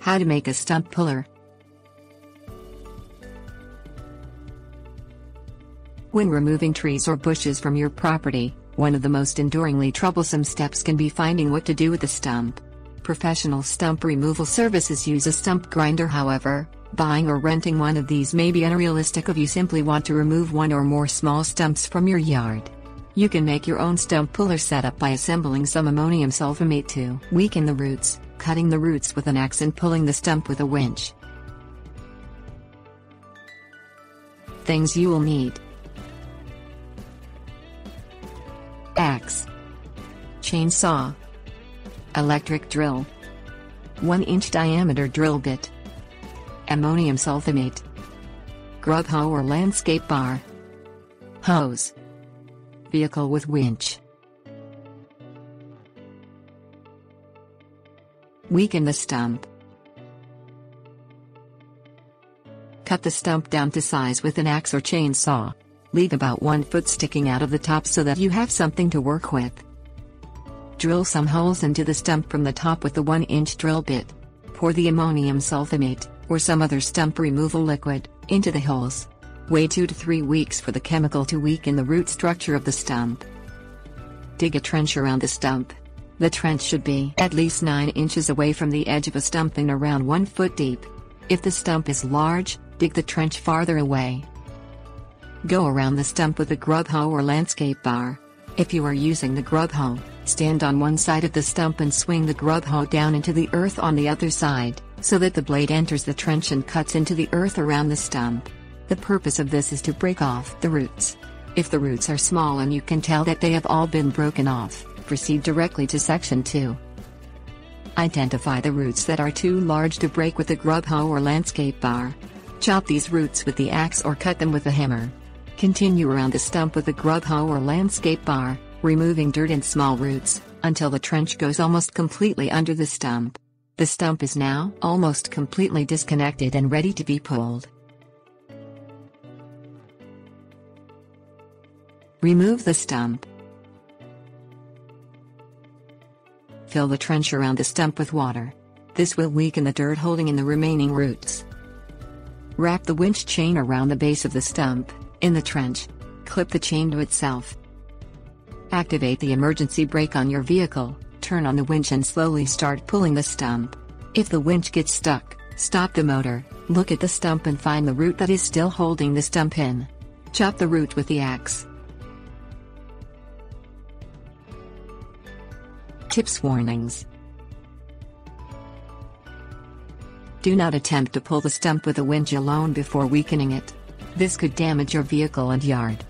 How to make a stump puller. When removing trees or bushes from your property, one of the most enduringly troublesome steps can be finding what to do with the stump. Professional stump removal services use a stump grinder. However, buying or renting one of these may be unrealistic if you simply want to remove one or more small stumps from your yard. You can make your own stump puller setup by assembling some ammonium sulfamate to weaken the roots, cutting the roots with an axe and pulling the stump with a winch. Things you will need: axe, chainsaw, electric drill, 1-inch diameter drill bit, ammonium sulfamate, grub hoe or landscape bar, hose, vehicle with winch. Weaken the stump. Cut the stump down to size with an axe or chainsaw. Leave about 1 foot sticking out of the top so that you have something to work with. Drill some holes into the stump from the top with the 1-inch drill bit. Pour the ammonium sulfamate, or some other stump removal liquid, into the holes. Wait 2 to 3 weeks for the chemical to weaken the root structure of the stump. Dig a trench around the stump. The trench should be at least 9 inches away from the edge of a stump and around 1 foot deep. If the stump is large, dig the trench farther away. Go around the stump with a grub hoe or landscape bar. If you are using the grub hoe, stand on one side of the stump and swing the grub hoe down into the earth on the other side, so that the blade enters the trench and cuts into the earth around the stump. The purpose of this is to break off the roots. If the roots are small and you can tell that they have all been broken off, proceed directly to section 2. Identify the roots that are too large to break with the grub hoe or landscape bar. Chop these roots with the axe or cut them with a hammer. Continue around the stump with a grub hoe or landscape bar, removing dirt and small roots, until the trench goes almost completely under the stump. The stump is now almost completely disconnected and ready to be pulled. Remove the stump. Fill the trench around the stump with water. This will weaken the dirt holding in the remaining roots. Wrap the winch chain around the base of the stump, in the trench. Clip the chain to itself. Activate the emergency brake on your vehicle, turn on the winch and slowly start pulling the stump. If the winch gets stuck, stop the motor, look at the stump and find the root that is still holding the stump in. Chop the root with the axe. Tips: warnings. Do not attempt to pull the stump with a winch alone before weakening it. This could damage your vehicle and yard.